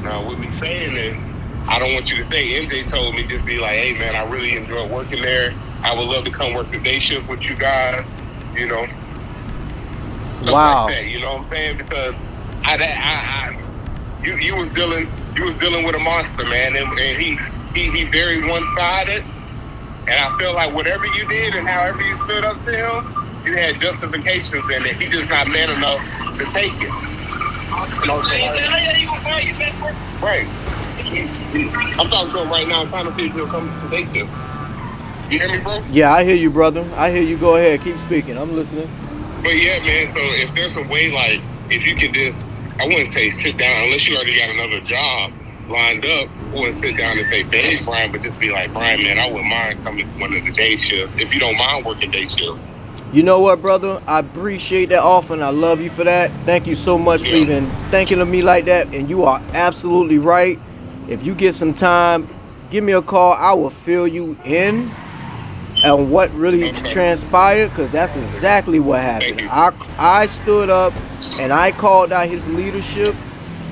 Now, with me saying this, I don't want you to say MJ told me, just be like, hey man, I really enjoy working there. I would love to come work the day shift with you guys, you know. Wow. Like that, you know what I'm saying? Because you was dealing with a monster, man, and he very one-sided, and I feel like whatever you did and however you stood up to him, you had justifications in it. He just not man enough to take it. You know what I'm saying? Right. I'm talking to him right now, trying to see if he'll come to day shift. You hear me, bro? Yeah, I hear you, brother. I hear you. Go ahead. Keep speaking. I'm listening. But yeah, man, so if there's a way, like, if you could just, I wouldn't say sit down, unless you already got another job lined up, I wouldn't sit down and say, thanks, Brian, but just be like, Brian, man, I wouldn't mind coming to one of the day shifts, if you don't mind working day shift. You know what, brother? I appreciate that offer, and I love you for that. Thank you so much for even thinking of me like that, and you are absolutely right. If you get some time, give me a call. I will fill you in on what really transpired, because that's exactly what happened. I stood up and I called out his leadership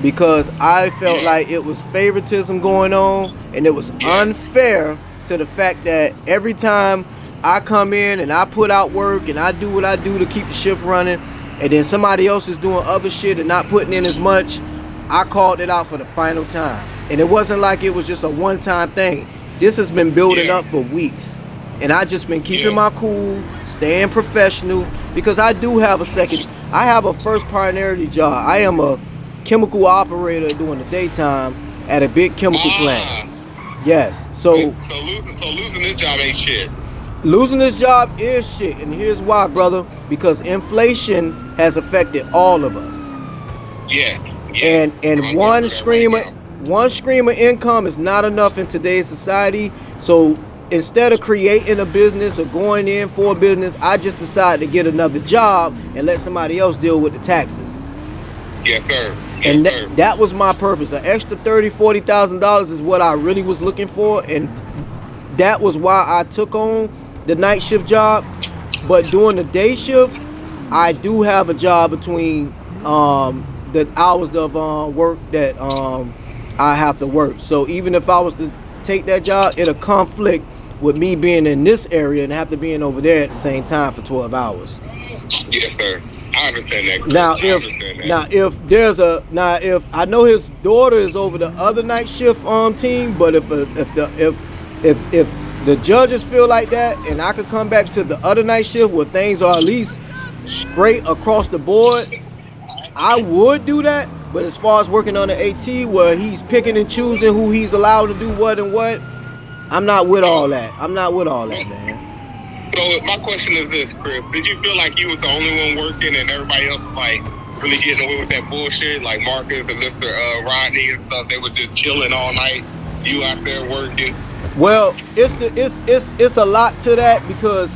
because I felt like it was favoritism going on, and it was unfair to the fact that every time I come in and I put out work and I do what I do to keep the shift running, and then somebody else is doing other shit and not putting in as much, I called it out for the final time. And it wasn't like it was just a one-time thing. This has been building up for weeks. And I just been keeping my cool, staying professional, because I do have I have a first priority job. I am a chemical operator during the daytime at a big chemical plant. Yes. So losing this job ain't shit. Losing this job is shit, and here's why, brother. Because inflation has affected all of us. Yeah. And one stream of income is not enough in today's society. So instead of creating a business or going in for a business, I just decided to get another job and let somebody else deal with the taxes. Yes, sir. And that was my purpose. An extra $30,000-$40,000 is what I really was looking for, and that was why I took on the night shift job. But during the day shift, I do have a job between the hours of work that I have to work. So even if I was to take that job, it'll conflict with me being in this area and have to be in over there at the same time for 12 hours. Yes, sir. I understand that. If I know his daughter is over the other night shift team, but if the judges feel like that and I could come back to the other night shift where things are at least straight across the board, I would do that. But as far as working on the AT where he's picking and choosing who he's allowed to do what and what, I'm not with all that. I'm not with all that, man. So my question is this, Chris. Did you feel like you was the only one working and everybody else was like really getting away with that bullshit? Like Marcus and Mr. Rodney and stuff, they were just chilling all night. You out there working. Well, it's a lot to that, because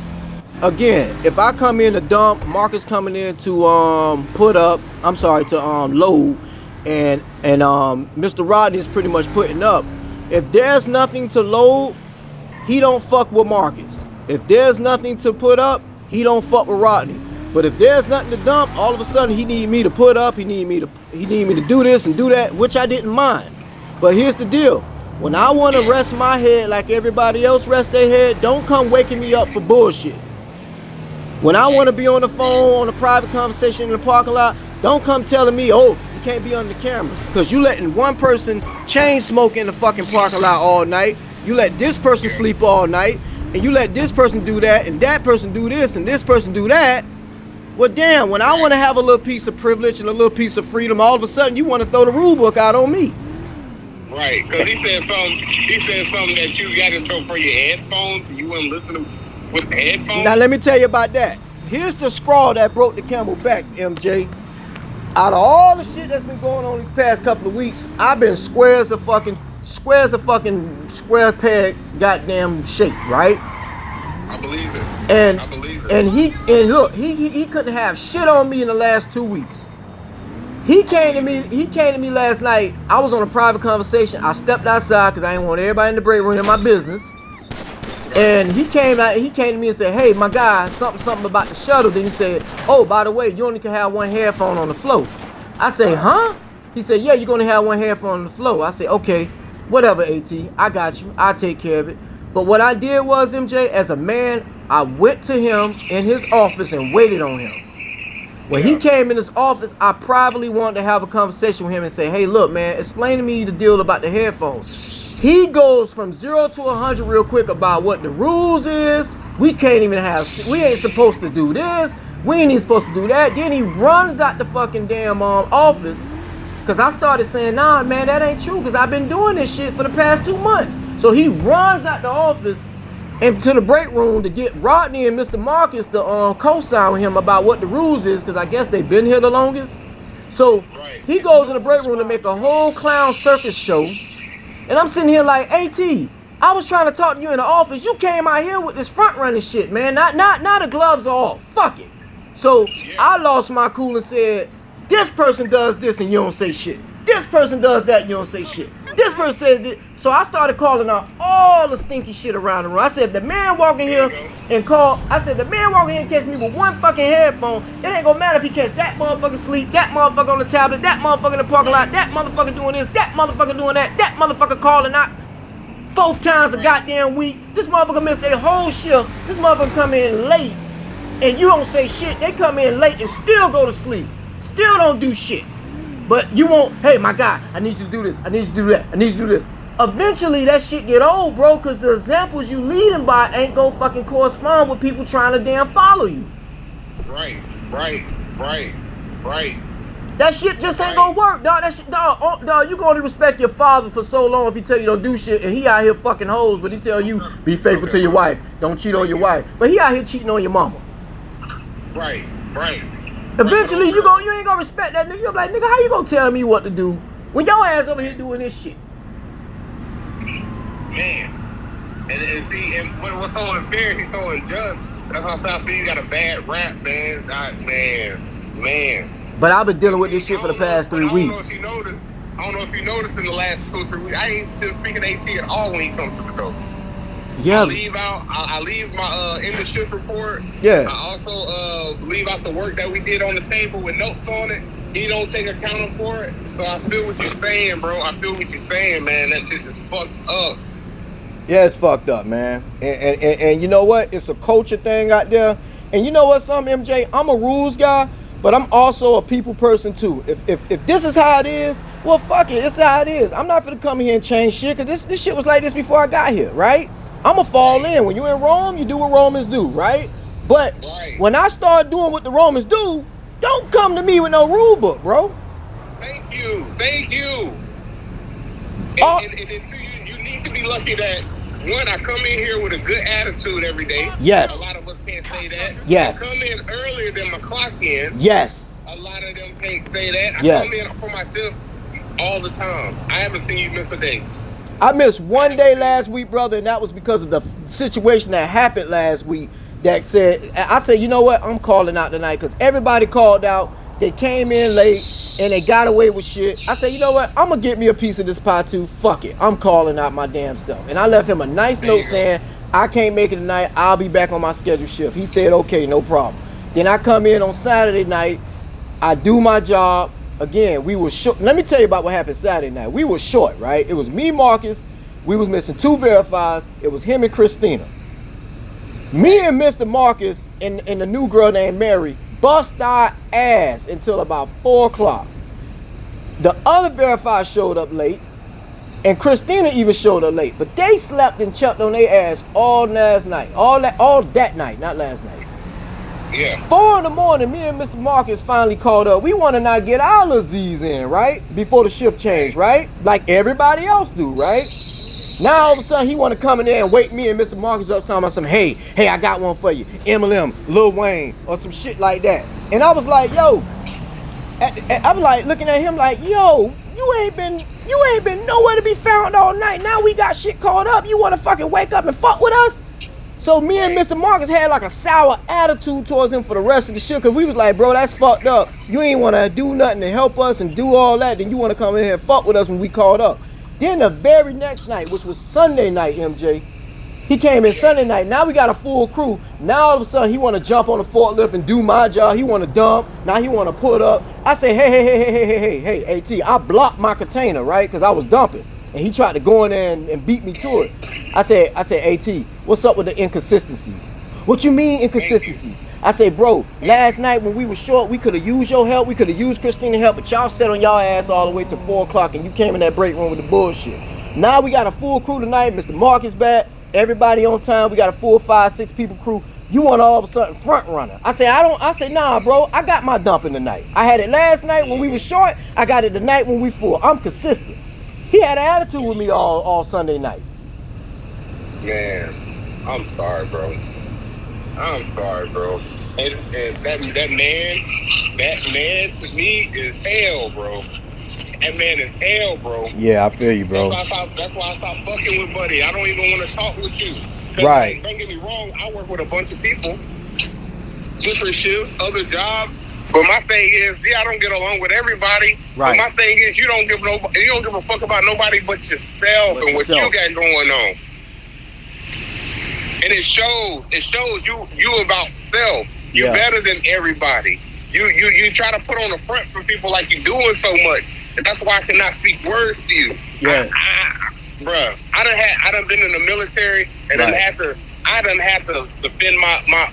again, if I come in to dump, Marcus coming in to load, and Mr. Rodney is pretty much putting up. If there's nothing to load, he don't fuck with Marcus. If there's nothing to put up, he don't fuck with Rodney. But if there's nothing to dump, all of a sudden he need me to put up, he need me to do this and do that, which I didn't mind. But here's the deal. When I want to rest my head like everybody else rests their head, don't come waking me up for bullshit. When I want to be on the phone, on a private conversation in the parking lot, don't come telling me, oh, you can't be on the cameras. Because you letting one person chain smoke in the fucking parking lot all night. You let this person sleep all night. And you let this person do that, and that person do this, and this person do that. Well, damn, when I want to have a little piece of privilege and a little piece of freedom, all of a sudden you want to throw the rule book out on me. Right, because he said something that you got to throw for your headphones, and you wouldn't listen with the headphones. Now, let me tell you about that. Here's the straw that broke the camel back, MJ. Out of all the shit that's been going on these past couple of weeks, I've been square peg goddamn shape, right? I believe it. And look, he couldn't have shit on me in the last 2 weeks. He came to me last night. I was on a private conversation. I stepped outside because I didn't want everybody in the break room in my business. And he came to me and said, hey, my guy, something about the shuttle. Then he said, oh, by the way, you only can have one headphone on the float. I say, huh? He said, yeah, you're going to have one headphone on the floor. I said, okay, whatever, AT. I got you. I'll take care of it. But what I did was, MJ, as a man, I went to him in his office and waited on him. When he came in his office, I privately wanted to have a conversation with him and say, hey, look, man, explain to me the deal about the headphones. He goes from 0 to 100 real quick about what the rules is. We can't even have, we ain't supposed to do this. We ain't even supposed to do that. Then he runs out the fucking damn office. Because I started saying, nah, man, that ain't true. Because I've been doing this shit for the past 2 months. So he runs out the office and to the break room to get Rodney and Mr. Marcus to co-sign with him about what the rules is, because I guess they've been here the longest. So he goes in the break room to make a whole clown circus show. And I'm sitting here like, AT, I was trying to talk to you in the office. You came out here with this front running shit, man. Now the gloves are off. Fuck it. So I lost my cool and said, this person does this and you don't say shit. This person does that and you don't say shit. This person says this. So I started calling out all the stinky shit around the room. I said, the man walking here and the man walking here and catch me with one fucking headphone. It ain't gonna matter if he catch that motherfucker sleep, that motherfucker on the tablet, that motherfucker in the parking lot, that motherfucker doing this, that motherfucker doing that motherfucker calling out 4 times a goddamn week. This motherfucker missed their whole shift. This motherfucker come in late and you don't say shit. They come in late and still go to sleep. Still don't do shit. But you won't, hey, my guy, I need you to do this. I need you to do that. I need you to do this. Eventually, that shit get old, bro, because the examples you leading by ain't gonna fucking correspond with people trying to damn follow you. Right. That shit just ain't gonna work, dog. That shit, dog, you gonna respect your father for so long if he tell you don't do shit, and he out here fucking hoes, but he tell you, be faithful to your wife. Don't cheat on your wife. But he out here cheating on your mama. Right. Eventually, you ain't gonna respect that nigga. You're like, nigga, how you gonna tell me what to do when your ass over here doing this shit? Man. And see, and what's so unfair, he's so unjust. That's how South Philly got a bad rap, man. Man. But I've been dealing with this shit for the past 3 weeks. I don't know if you noticed in the last 2 or 3 weeks, I ain't still speaking AT at all when he comes to the door. Yeah. I leave my in the shift report. Yeah. I also leave out the work that we did on the table with notes on it. He don't take account for it. So I feel what you're saying, bro. I feel what you're saying, man. That shit is fucked up. Yeah, it's fucked up, man. And you know what? It's a culture thing out there. And you know what, MJ? I'm a rules guy, but I'm also a people person too. If this is how it is, well, fuck it. This is how it is. I'm not gonna come here and change shit, because this shit was like this before I got here, right? I'ma fall in. When you're in Rome, you do what Romans do, right? But when I start doing what the Romans do, don't come to me with no rule book, bro. Thank you. And you need to be lucky that, one, I come in here with a good attitude every day. Yes. A lot of us can't say that. Yes. I come in earlier than my clock in. Yes. A lot of them can't say that. Yes. I come in for myself all the time. I haven't seen you miss a day. I missed 1 day last week, brother, and that was because of the situation that happened last week. That said, I said, you know what? I'm calling out tonight because everybody called out. They came in late and they got away with shit. I said, you know what? I'm gonna get me a piece of this pie too. Fuck it. I'm calling out my damn self. And I left him a nice note saying, I can't make it tonight. I'll be back on my scheduled shift. He said, okay, no problem. Then I come in on Saturday night. I do my job. Again, we were short. Let me tell you about what happened Saturday night. We were short, right? It was me, Marcus. We was missing 2 verifiers. It was him and Christina. Me and Mr. Marcus and the new girl named Mary bust our ass until about 4 o'clock. The other verifier showed up late, and Christina even showed up late. But they slept and chucked on their ass all last night. All that night, not last night. Yeah. 4 in the morning, me and Mr. Marcus finally called up. We want to not get our little Z's in, right? Before the shift change, right? Like everybody else do, right? Now all of a sudden he want to come in there and wake me and Mr. Marcus up talking about some, hey, I got one for you. MLM, Lil Wayne, or some shit like that. And I was like, yo, I'm like looking at him like, yo, you ain't been nowhere to be found all night. Now we got shit caught up. You want to fucking wake up and fuck with us? So me and Mr. Marcus had like a sour attitude towards him for the rest of the shit, because we was like, bro, that's fucked up. You ain't want to do nothing to help us and do all that. Then you want to come in here and fuck with us when we called up. Then the very next night, which was Sunday night, MJ, He came in Sunday night. Now we got a full crew. Now all of a sudden he want to jump on the forklift and do my job. He want to dump. Now he want to put up. I say, hey, AT. I blocked my container, right? Because I was dumping. And he tried to go in there and beat me to it. I said, AT, what's up with the inconsistencies? What you mean inconsistencies? I say, bro, last night when we were short, we could have used your help. We could have used Christina's help. But y'all sat on y'all ass all the way to 4 o'clock and you came in that break room with the bullshit. Now we got a full crew tonight. Mr. Marcus back. Everybody on time. We got a full 5-6 people crew. You want all of a sudden front runner. I say, nah, bro. I got my dumping tonight. I had it last night when we were short. I got it tonight when we full. I'm consistent. He had an attitude with me all Sunday night. Man, I'm sorry, bro. I'm sorry, bro. And that man to me is hell, bro. That man is hell, bro. Yeah, I feel you, bro. That's why I stopped fucking with Buddy. I don't even want to talk with you. Right. Don't get me wrong. I work with a bunch of people, different shifts, other jobs. But my thing is, I don't get along with everybody. Right. But my thing is, you don't give a fuck about nobody but yourself and what you got going on. And it shows you about self. You're better than everybody. You try to put on the front for people like you're doing so much. And that's why I cannot speak words to you. Yeah. Bruh, I done been in the military and I done had to defend my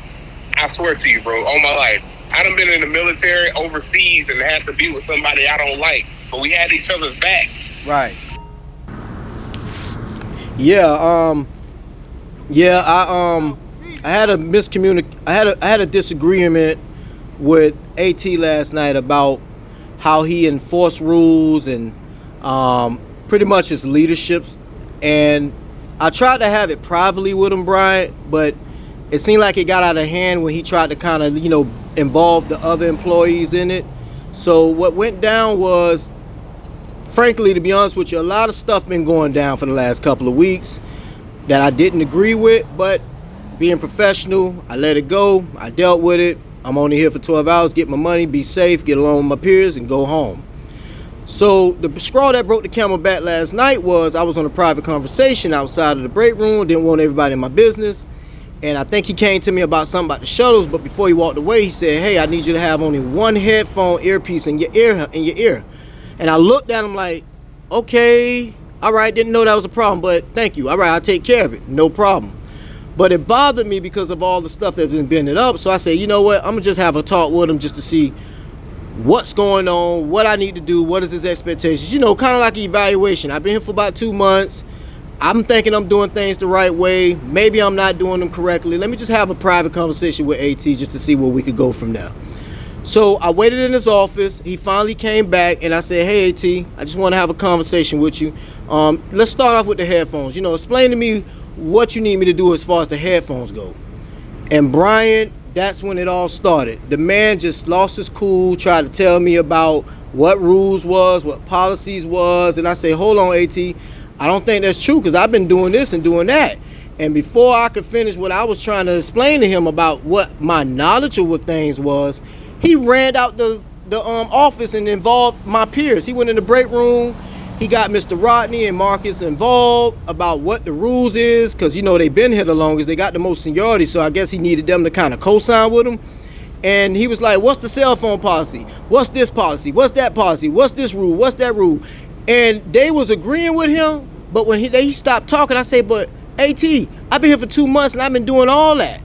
I swear to you, bro, all my life. I done been in the military overseas and had to be with somebody I don't like. But we had each other's back. Right. Yeah, I had a disagreement with AT last night about how he enforced rules and pretty much his leadership, and I tried to have it privately with him, Brian, but it seemed like it got out of hand when he tried to kind of, involve the other employees in it. So what went down was, frankly, to be honest with you, a lot of stuff been going down for the last couple of weeks that I didn't agree with, but being professional, I let it go. I dealt with it. I'm only here for 12 hours, get my money, be safe, get along with my peers, and go home. So the straw that broke the camel back last night was I was on a private conversation outside of the break room, didn't want everybody in my business, and I think he came to me about something about the shuttles, but before he walked away, he said, hey, I need you to have only one headphone earpiece in your ear. And I looked at him like, okay, all right, didn't know that was a problem, but thank you. All right, I'll take care of it, no problem. But it bothered me because of all the stuff that's been bending up. So I said, you know what? I'm going to just have a talk with him just to see what's going on, what I need to do, what is his expectations. Kind of like an evaluation. I've been here for about 2 months. I'm thinking I'm doing things the right way. Maybe I'm not doing them correctly. Let me just have a private conversation with AT just to see where we could go from there. So I waited in his office. He finally came back, and I said, hey, AT, I just want to have a conversation with you. Let's start off with the headphones. Explain to me what you need me to do as far as the headphones go. And Brian, that's when it all started. The man just lost his cool, tried to tell me about what rules was, what policies was, and I say, hold on, AT, I don't think that's true because I've been doing this and doing that. And before I could finish what I was trying to explain to him about what my knowledge of what things was, he ran out the office and involved my peers. He went in the break room. He got Mr. Rodney and Marcus involved about what the rules is, because they've been here the longest, they got the most seniority, so I guess he needed them to kind of co-sign with him. And he was like, what's the cell phone policy? What's this policy? What's that policy? What's this rule? What's that rule? And they was agreeing with him, but when he stopped talking, I say, but AT, I've been here for 2 months and I've been doing all that.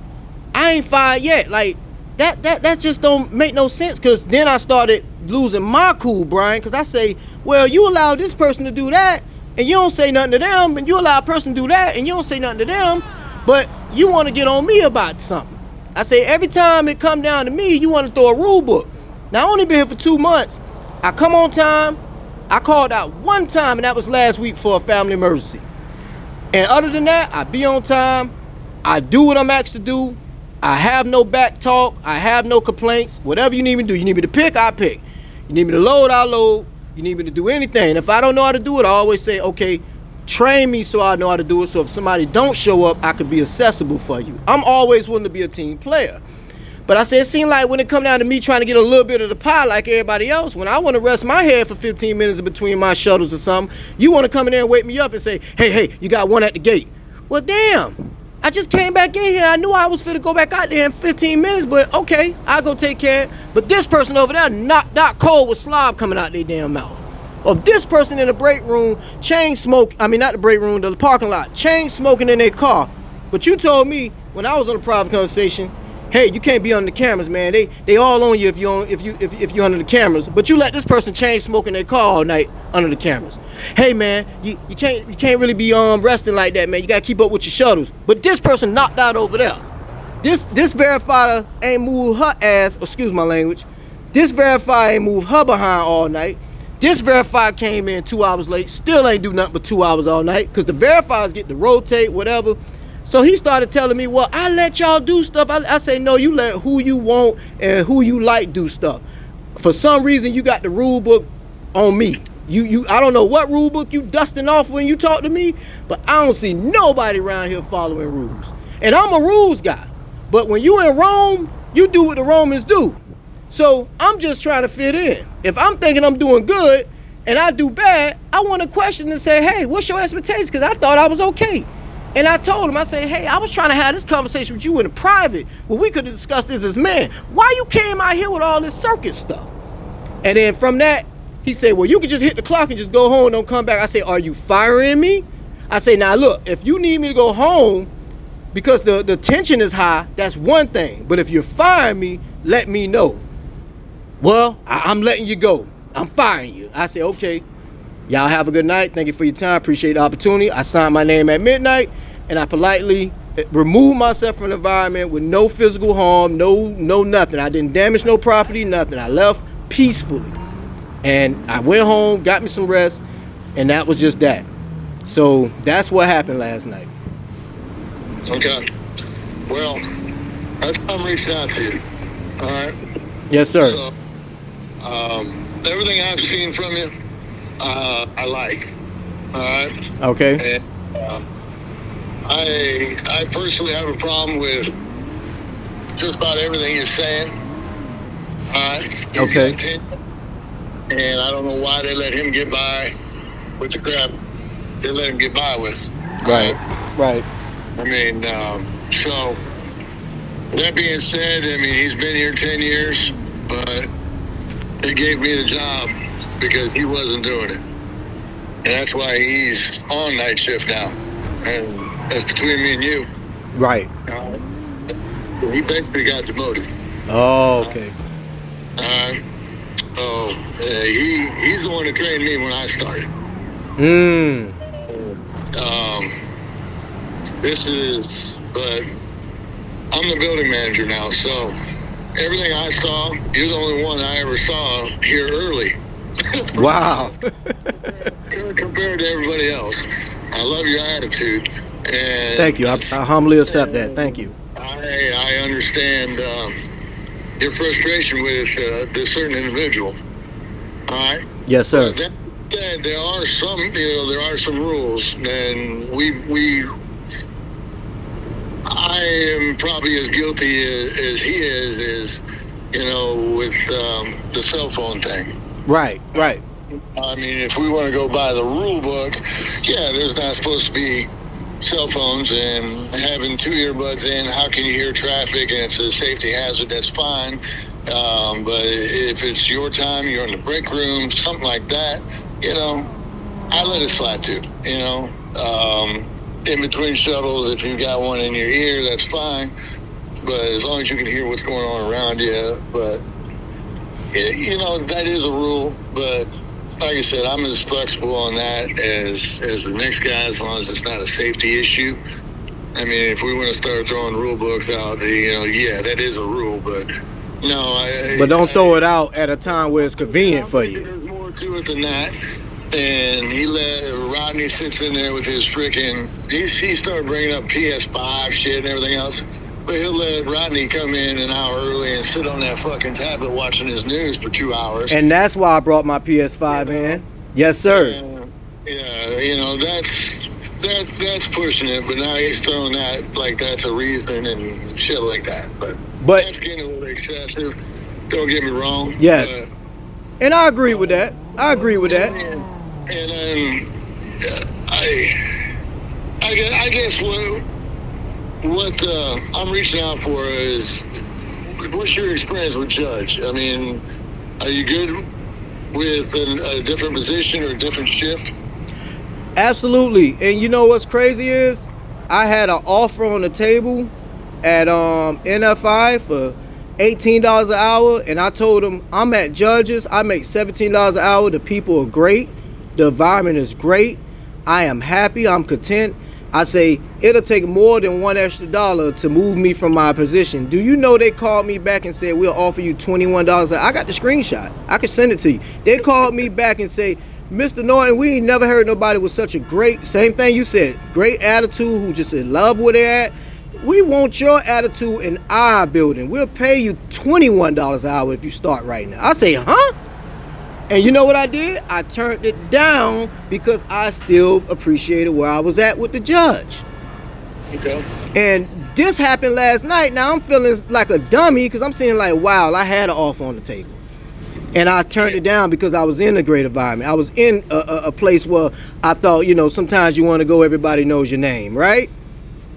I ain't fired yet. Like, that just don't make no sense, because then I started losing my cool, Brian, because I say, well, you allow this person to do that and you don't say nothing to them, and you allow a person to do that and you don't say nothing to them, but you want to get on me about something. I say, every time it come down to me, you want to throw a rule book. Now, I only been here for 2 months. I come on time. I called out one time, and that was last week for a family emergency. And other than that, I be on time. I do what I'm asked to do. I have no back talk. I have no complaints. Whatever you need me to do. You need me to pick, I pick. You need me to load, I load. You need me to do anything. If I don't know how to do it, I always say, okay, train me so I know how to do it. So if somebody don't show up, I could be accessible for you. I'm always willing to be a team player. But I said, it seemed like when it come down to me trying to get a little bit of the pie like everybody else, when I want to rest my head for 15 minutes in between my shuttles or something, you want to come in there and wake me up and say, hey, you got one at the gate. Well, damn. I just came back in here. I knew I was finna go back out there in 15 minutes, but okay, I'll go take care of it. But this person over there knocked out cold with slob coming out their damn mouth. Or this person in the break room, chain smoke, I mean not the break room, the parking lot, chain smoking in their car. But you told me when I was on a private conversation, hey, you can't be on the cameras, man. They all on you if you're under the cameras. But you let this person chain smoking their car all night under the cameras. Hey man, you can't really be resting like that, man. You gotta keep up with your shuttles. But this person knocked out over there. This verifier ain't moved her ass, excuse my language. This verifier ain't moved her behind all night. This verifier came in 2 hours late, still ain't do nothing but 2 hours all night, because the verifiers get to rotate, whatever. So he started telling me, well, I let y'all do stuff. I say, no, you let who you want and who you like do stuff. For some reason, you got the rule book on me. I don't know what rule book you dusting off when you talk to me, but I don't see nobody around here following rules. And I'm a rules guy. But when you in Rome, you do what the Romans do. So I'm just trying to fit in. If I'm thinking I'm doing good and I do bad, I want to question and say, hey, what's your expectations? Because I thought I was okay. And I told him, I said, hey, I was trying to have this conversation with you in private where we could have discussed this as men. Why you came out here with all this circus stuff? And then from that, he said, well, you could just hit the clock and just go home and don't come back. I said, are you firing me? I say, now look, if you need me to go home because the tension is high, that's one thing. But if you're firing me, let me know. Well, I'm letting you go. I'm firing you. I say, okay. Y'all have a good night. Thank you for your time. Appreciate the opportunity. I signed my name at midnight, and I politely removed myself from the environment with no physical harm, no nothing. I didn't damage no property, nothing. I left peacefully. And I went home, got me some rest, and that was just that. So that's what happened last night. Okay. Well, that's why I'm reaching out to you. All right? Yes, sir. So, everything I've seen from you, I like. All right. Okay. And, I personally have a problem with just about everything you're saying. All right. Okay. And I don't know why they let him get by with the crap they let him get by with. Right. Right. I mean, so that being said, I mean, he's been here 10 years, but they gave me the job because he wasn't doing it. And that's why he's on night shift now. And that's between me and you. Right. He basically got demoted. Oh, okay. He's the one that trained me when I started. But I'm the building manager now, so everything I saw, you're the only one I ever saw here early. Wow. Compared to everybody else. I love your attitude. And thank you. I humbly accept that. Thank you. I understand your frustration with this certain individual. All right? Yes, sir. But there are some rules, and I am probably as guilty as he is, with the cell phone thing. Right. I mean, if we want to go by the rule book, yeah, there's not supposed to be cell phones, and having 2 earbuds in, how can you hear traffic, and it's a safety hazard, that's fine. But if it's your time, you're in the break room, something like that, I let it slide too, in between shuttles, if you've got one in your ear, that's fine. But as long as you can hear what's going on around you, but, that is a rule. But like I said, I'm as flexible on that as the next guy, as long as it's not a safety issue. I mean, if we want to start throwing rule books out, yeah, that is a rule, but no. But don't throw it out at a time where it's convenient for you. There's more to it than that. And he let Rodney sits in there with his freaking. He started bringing up PS5 shit and everything else. But he'll let Rodney come in an hour early and sit on that fucking tablet watching his news for 2 hours. And that's why I brought my PS5 in. Yes, sir. That's pushing it. But now he's throwing that like that's a reason and shit like that. But that's getting a little excessive. Don't get me wrong. Yes. And I agree with that. And then I guess what I'm reaching out for is, what's your experience with Judge? I mean, are you good with a different position or a different shift? Absolutely. And you know what's crazy is I had an offer on the table at NFI for $18 an hour, and I told them I'm at Judges. I make $17 an hour. The people are great. The environment is great. I am happy. I'm content. I say it'll take more than $1 extra to move me from my position. Do you know they called me back and said we'll offer you $21? I got the screenshot. I can send it to you. They called me back and say, Mr. Norton, we ain't never heard nobody with such a great, same thing you said, great attitude, who just in love where they're at. We want your attitude in our building. We'll pay you $21 an hour if you start right now. I say, huh? And you know what I did? I turned it down because I still appreciated where I was at with the judge. Okay. And this happened last night. Now I'm feeling like a dummy because I'm saying like, wow, I had an offer on the table. And I turned it down because I was in a great environment. I was in a place where I thought, you know, sometimes you want to go, everybody knows your name, right?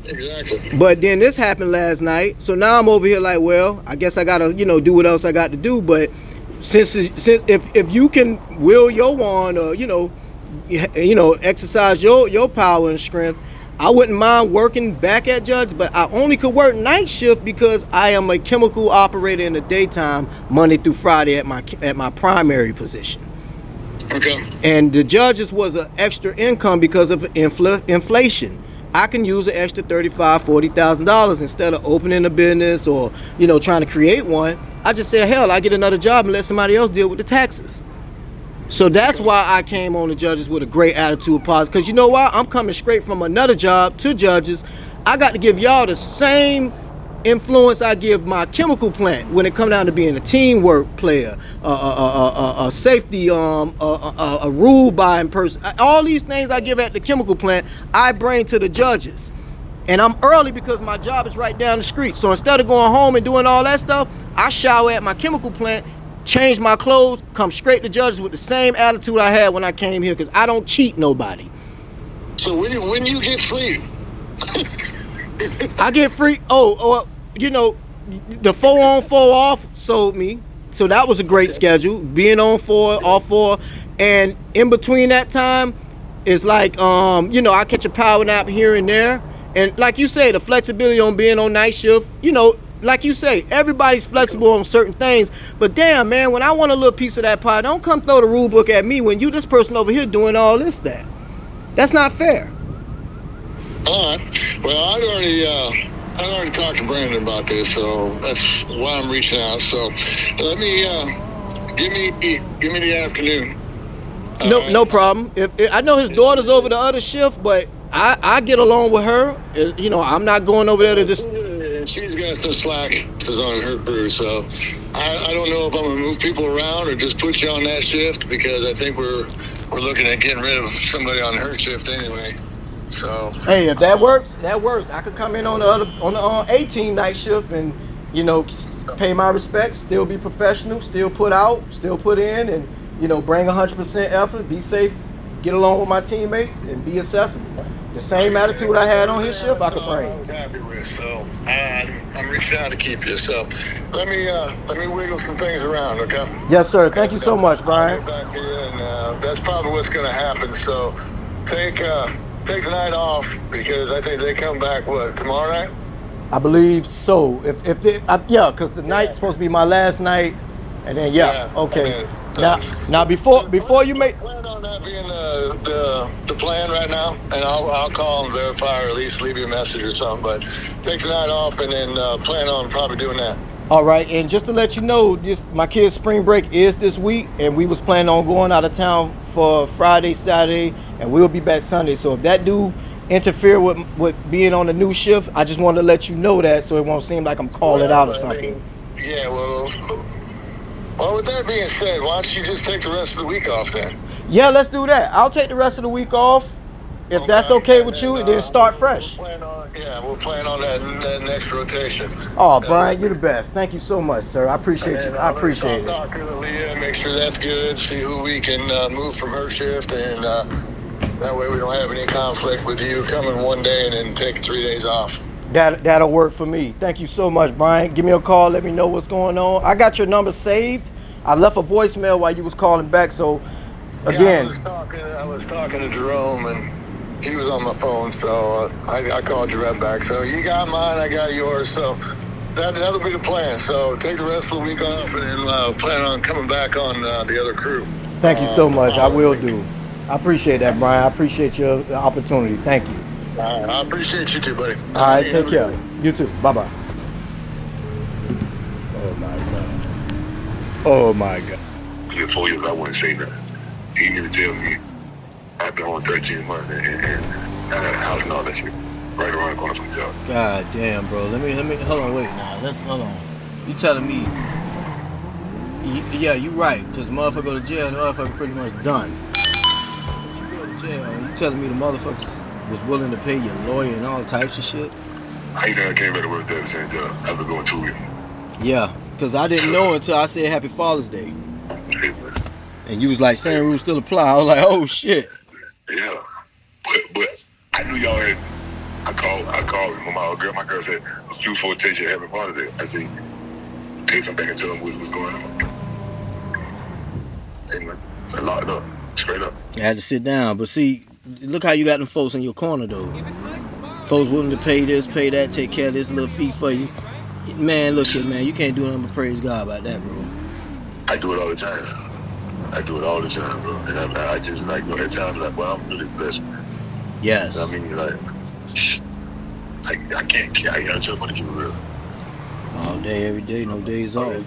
Exactly. But then this happened last night. So now I'm over here like, well, I guess I got to, you know, do what else I got to do. But since if you can will your wand or, you know, exercise your power and strength, I wouldn't mind working back at Judge, but I only could work night shift because I am a chemical operator in the daytime, Monday through Friday at my primary position. Okay. And the Judges was an extra income because of inflation. I can use an extra $35,000-$40,000 instead of opening a business or, you know, trying to create one. I just said, hell, I get another job and let somebody else deal with the taxes. So that's why I came on the Judges with a great attitude, positive. Because you know why? I'm coming straight from another job to Judges. I got to give y'all the same influence I give my chemical plant when it comes down to being a teamwork player, a safety, a rule-buying person. All these things I give at the chemical plant, I bring to the Judges. And I'm early because my job is right down the street. So instead of going home and doing all that stuff, I shower at my chemical plant, change my clothes, come straight to Judges with the same attitude I had when I came here, because I don't cheat nobody. So when you get free? I get free. You know, the 4 on 4 off sold me. So that was a great schedule. Being on 4, off 4. And in between that time, it's like, you know, I catch a power nap here and there. And like you say, the flexibility on being on night shift, you know, like you say, everybody's flexible on certain things. But damn, man, when I want a little piece of that pie, don't come throw the rule book at me when you this person over here doing all this, that. That's not fair. All right. Well, I'd already talked to Brandon about this, so that's why I'm reaching out. So let me give me the afternoon. No problem. If I know his daughter's over the other shift, but I get along with her. You know, I'm not going over there to just. She's got some slack on her crew, so I don't know if I'm gonna move people around or just put you on that shift, because I think we're looking at getting rid of somebody on her shift anyway. So hey, if that works, that works. I could come in on the 18 night shift and, you know, pay my respects, still be professional, still put out, still put in, and, you know, bring 100% effort, be safe, get along with my teammates, and be accessible. The same attitude I had on his shift, I could bring. I was happy with, so I'm reaching out to keep you. So let me wiggle some things around, okay? Yes, sir. Thank you so much, Brian. I'll get back to you, and that's probably what's going to happen. So take the night off, because I think they come back tomorrow night. I believe so. If they, yeah, because the night's supposed to be my last night, and then okay. Now before you make. Plan on that being the plan right now, and I'll call and verify, or at least leave you a message or something. But take the night off, and then plan on probably doing that. All right, and just to let you know, my kids' spring break is this week, and we was planning on going out of town for Friday, Saturday, and we'll be back Sunday. So if that do interfere with being on the new shift, I just wanted to let you know that, so it won't seem like I'm calling out or something. Yeah, well, with that being said, why don't you just take the rest of the week off then? Yeah, let's do that. I'll take the rest of the week off. If that's okay with you, then start fresh. We'll plan on that next rotation. Oh, Brian, you're the best. Thank you so much, sir. I appreciate you. I appreciate it. Talk to Leah, make sure that's good, see who we can move from her shift, and that way we don't have any conflict with you coming one day and then taking 3 days off. That'll work for me. Thank you so much, Brian. Give me a call. Let me know what's going on. I got your number saved. I left a voicemail while you was calling back. So again, I was talking to Jerome, and he was on my phone, so I called you right back. So you got mine, I got yours. So that'll be the plan. So take the rest of the week off, and then plan on coming back on the other crew. thank you so much. I will do. I appreciate that, Brian. I appreciate your opportunity. Thank you. I appreciate you too, buddy. All right, take care. You too. Bye-bye. Oh, my God. Oh, my God. In 4 years, I wouldn't say nothing. He need to tell me I've been on 13 months and I got a house and all that shit right around the corner from the job. God damn, bro. Let me, hold on, wait now. Hold on. You telling me, yeah, you right, because the motherfucker go to jail, the motherfucker pretty much done. You go to jail, you telling me the motherfuckers was willing to pay your lawyer and all types of shit? How you think I came back to work there at the same job after going 2 weeks? Yeah, because I didn't know until I said Happy Father's Day. Hey, man. And you was like, same rules still apply. I was like, oh, shit. Yeah. But I knew y'all had, I called when my girl said, a few for attention Happy Father's Day. I said, take some back and tell them what's going on. Hey, man. I locked up. Straight up. I had to sit down. But see, look how you got them folks in your corner, though. Folks willing to pay this, pay that, take care of this little fee for you. Man, look here, man. You can't do nothing but praise God about that, bro. I do it all the time. I do it all the time, bro. And I just, like, you know, at times, like, well, I'm really blessed, man. Yes. I mean, I gotta tell you, to keep it real. All day, every day, no days off.